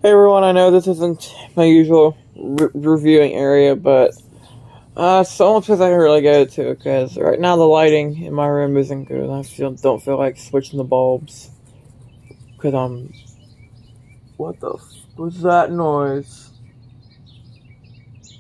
Hey everyone, I know this isn't my usual reviewing area, but it's the only place I can really go to because right now the lighting in my room isn't good. And don't feel like switching the bulbs because what the was that noise?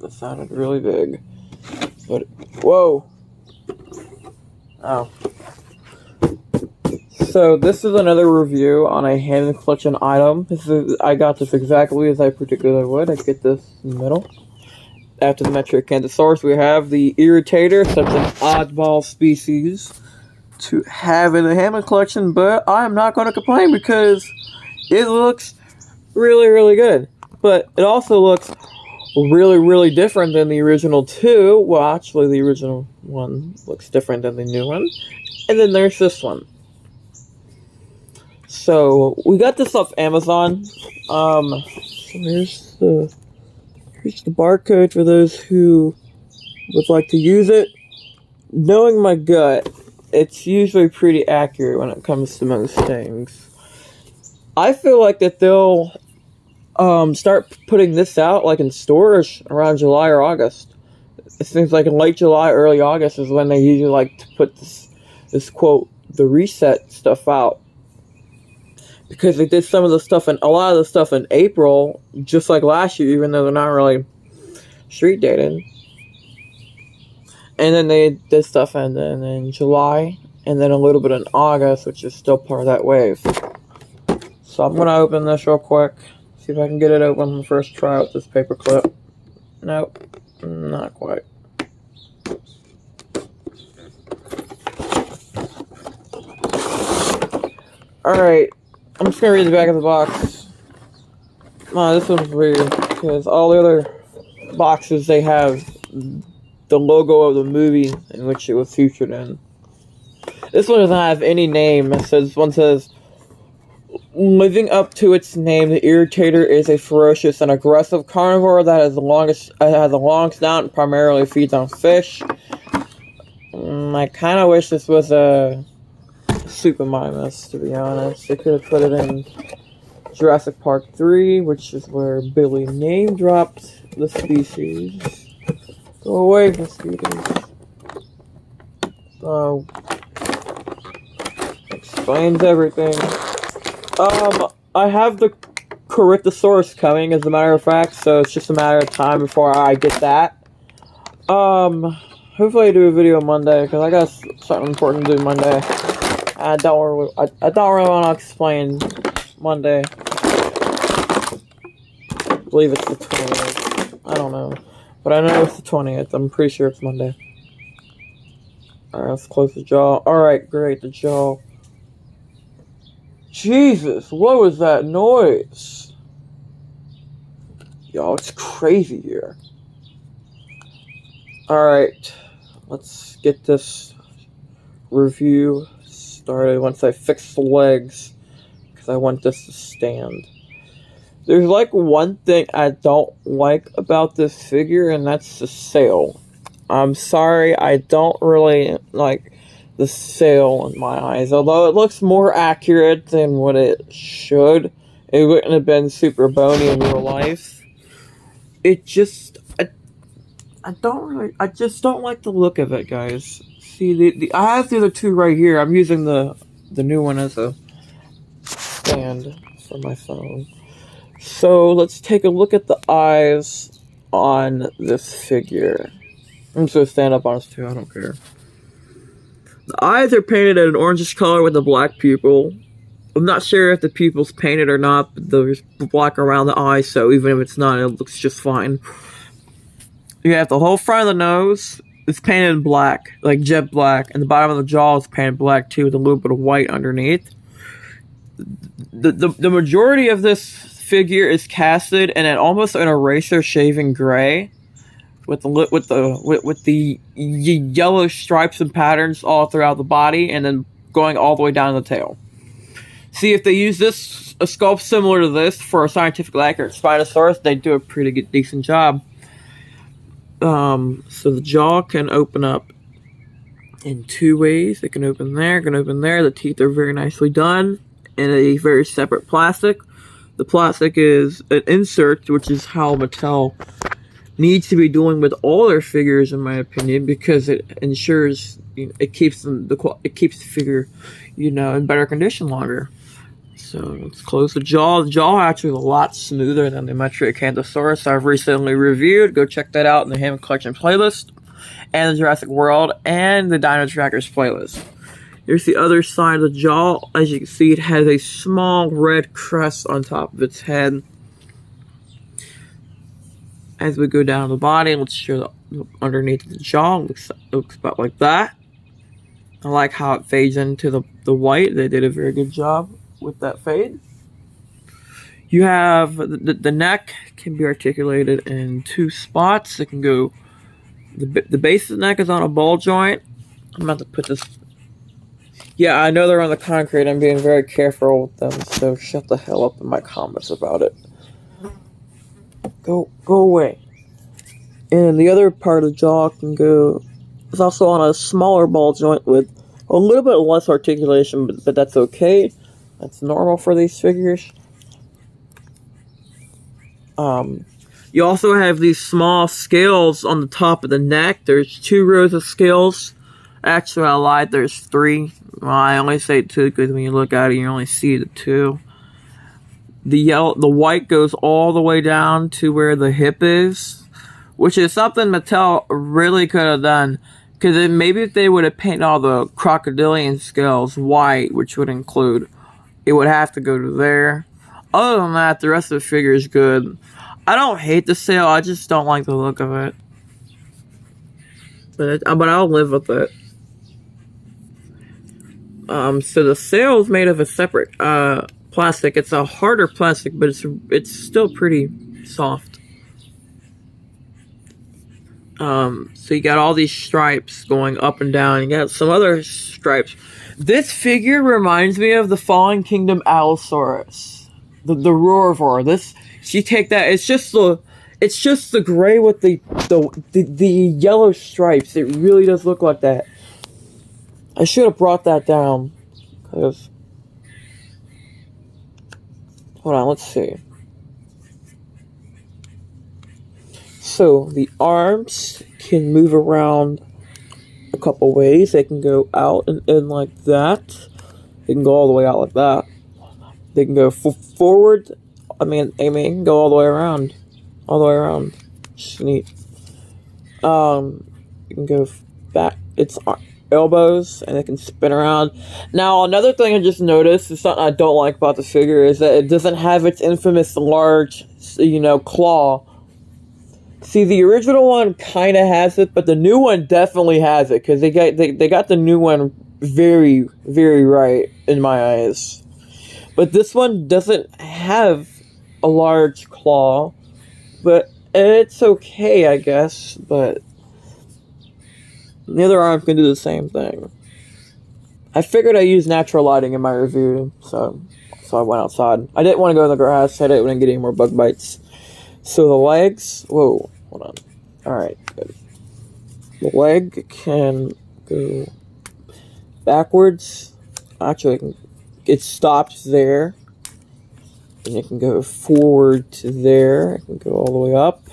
That sounded really big. But whoa! Oh. So this is another review on a Hammond collection item. I got this exactly as I predicted I would. I get this in the middle. After the Metriacanthosaurus, we have the Irritator, such an oddball species to have in the Hammond collection, but I am not going to complain because it looks really, really good. But it also looks really, really different than the original two. Well, actually, the original one looks different than the new one. And then there's this one. So, we got this off Amazon. So here's the barcode for those who would like to use it. Knowing my gut, it's usually pretty accurate when it comes to most things. I feel like that they'll start putting this out like in stores around July or August. It seems like in late July, early August is when they usually like to put this quote, the reset stuff out. Because they did some of the stuff and a lot of the stuff in April, just like last year, even though they're not really street dated. And then they did stuff in July, and then a little bit in August, which is still part of that wave. So I'm gonna open this real quick, see if I can get it open on the first try with this paper clip. Nope, not quite. Alright. I'm just gonna read the back of the box. This one's weird because all the other boxes they have the logo of the movie in which it was featured in. This one doesn't have any name. One says, living up to its name, the Irritator is a ferocious and aggressive carnivore that has a long snout and primarily feeds on fish. I kind of wish this was a Super Minus, to be honest. They could have put it in Jurassic Park 3, which is where Billy name dropped the species. Go away, mosquitoes. So, explains everything. I have the Corythosaurus coming, as a matter of fact, so it's just a matter of time before I get that. Hopefully I do a video Monday, because I got something important to do Monday. I don't really want to explain Monday. I believe it's the 20th. I don't know. But I know it's the 20th. I'm pretty sure it's Monday. Alright, let's close the jaw. Alright, great, the jaw. Jesus, what was that noise? Y'all, it's crazy here. Alright, let's get this review started once I fix the legs, because I want this to stand. There's like one thing I don't like about this figure, and that's the sail. I'm sorry, I don't really like the sail in my eyes. Although it looks more accurate than what it should, it wouldn't have been super bony in real life. It just, I just don't like the look of it, guys. See, I have the other two right here. I'm using the new one as a stand for my phone. So let's take a look at the eyes on this figure. I'm just gonna stand up on this too. I don't care. The eyes are painted in an orangish color with a black pupil. I'm not sure if the pupil's painted or not, but there's black around the eye, so even if it's not, it looks just fine. You have the whole front of the nose. It's painted in black, like jet black, and the bottom of the jaw is painted black too, with a little bit of white underneath. The majority of this figure is casted in almost an eraser shaving gray, with the yellow stripes and patterns all throughout the body, and then going all the way down the tail. See, if they use a sculpt similar to this for a scientifically accurate Spinosaurus, they do a pretty decent job. So the jaw can open up in two ways. It can open there, can open there. The teeth are very nicely done in a very separate plastic. The plastic is an insert, which is how Mattel needs to be doing with all their figures, in my opinion, because it ensures it keeps it keeps the figure, in better condition longer. So let's close the jaw. The jaw actually is a lot smoother than the Metriacanthosaurus I've recently reviewed. Go check that out in the Hammond Collection playlist, and the Jurassic World, and the Dino Trackers playlist. Here's the other side of the jaw. As you can see, it has a small red crest on top of its head. As we go down the body, let's show the underneath the jaw. It looks about like that. I like how it fades into the white. They did a very good job with that fade. You have the neck can be articulated in two spots. It can go, the base of the neck is on a ball joint. I'm about to put this. Yeah, I know they're on the concrete. I'm being very careful with them, so shut the hell up in my comments about it. Go away. And the other part of the jaw is also on a smaller ball joint with a little bit less articulation, but that's okay. That's normal for these figures. You also have these small scales on the top of the neck. There's 2 rows of scales. Actually, I lied. There's 3. Well, I only say 2 because when you look at it, you only see the 2. The white goes all the way down to where the hip is, which is something Mattel really could have done. Because maybe if they would have painted all the crocodilian scales white, which would include, it would have to go to there. Other than that, the rest of the figure is good. I don't hate the sail, I just don't like the look of it. But I'll live with it. So the sail is made of a separate plastic. It's a harder plastic, but it's still pretty soft. So you got all these stripes going up and down. You got some other stripes. This figure reminds me of the Fallen Kingdom Allosaurus, the Roarvor. You take that. It's just the gray with the yellow stripes. It really does look like that. I should have brought that down. Cause, hold on, let's see. So, the arms can move around a couple ways. They can go out and in like that. They can go all the way out like that. They can go forward. I mean, they can go all the way around. All the way around. It's neat. You can go back. It's elbows, and it can spin around. Now, another thing I just noticed, is something I don't like about the figure, is that it doesn't have its infamous large, claw. See, the original one kind of has it, but the new one definitely has it, because they got the new one very, very right, in my eyes. But this one doesn't have a large claw, but it's okay, I guess, but the other arm can do the same thing. I figured I'd use natural lighting in my review, so I went outside. I didn't want to go in the grass, I didn't want to get any more bug bites. So the legs, whoa, hold on. Alright, good. The leg can go backwards. Actually, it stops there. And it can go forward to there. It can go all the way up.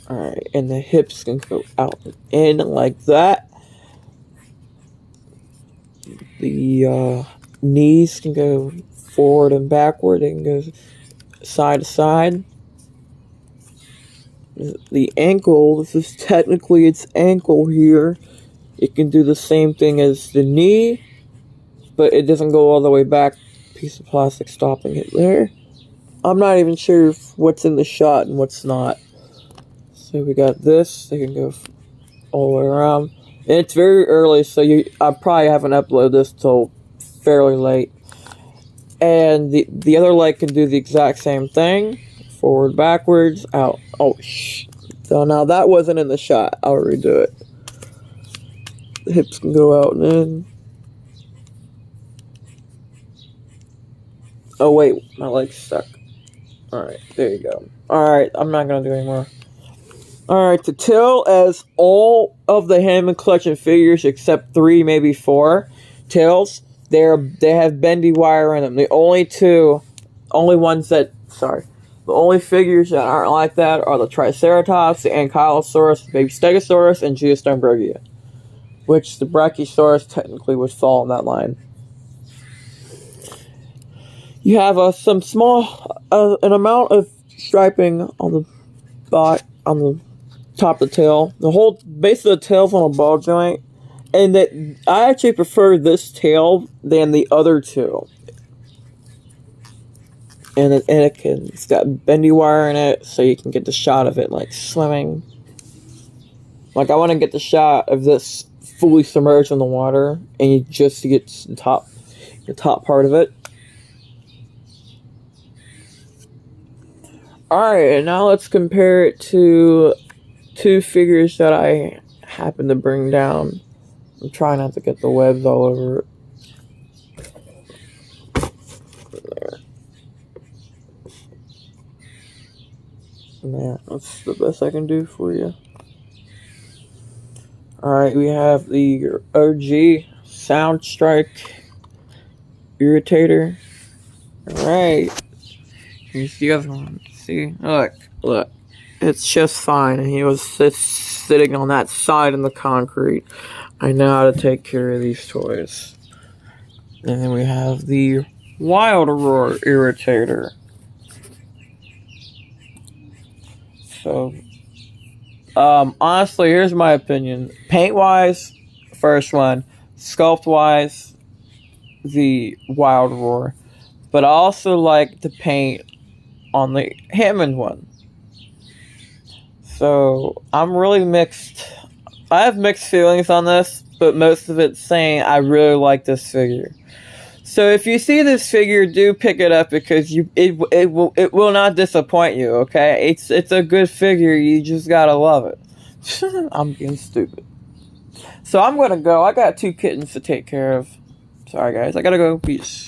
Alright, and the hips can go out and in like that. The knees can go forward and backward. They can go side to side. The ankle, this is technically its ankle here. It can do the same thing as the knee, but it doesn't go all the way back. Piece of plastic stopping it there. I'm not even sure what's in the shot and what's not. So we got this. They can go all the way around. And it's very early, so I probably haven't uploaded this till fairly late. And the other leg can do the exact same thing. Forward, backwards, out. Oh, so now that wasn't in the shot. I'll redo it. The hips can go out and in. Oh, wait. My leg's stuck. Alright, there you go. Alright, I'm not going to do anymore. Alright, to tell as all of the Hammond Collection figures, except 3, maybe 4, tails, They have bendy wire in them. The only figures that aren't like that are the Triceratops, the Ankylosaurus, the baby Stegosaurus, and Geostormbrogia, which the Brachiosaurus technically would fall in that line. You have some small, an amount of striping on the top of the tail. The whole base of the tail's on a ball joint, and that I actually prefer this tail than the other two. And it's got bendy wire in it, so you can get the shot of it like swimming. Like I want to get the shot of this fully submerged in the water, and you just to get the top part of it. Alright, and now let's compare it to two figures that I happen to bring down. I'm trying not to get the webs all over it. There, that's the best I can do for you. Alright, we have the OG Soundstrike Irritator. Alright. You see the other one? See? Look. It's just fine. And he was sitting on that side in the concrete. I know how to take care of these toys. And then we have the Wild Roar Irritator. So, honestly, here's my opinion. Paint-wise, first one. Sculpt-wise, the Wild Roar. But I also like the paint on the Hammond one. So, I'm really mixed. I have mixed feelings on this, but most of it's saying I really like this figure. So if you see this figure, do pick it up because it will not disappoint you. Okay, it's a good figure. You just gotta love it. I'm being stupid. So I'm gonna go. I got 2 kittens to take care of. Sorry guys, I gotta go. Peace.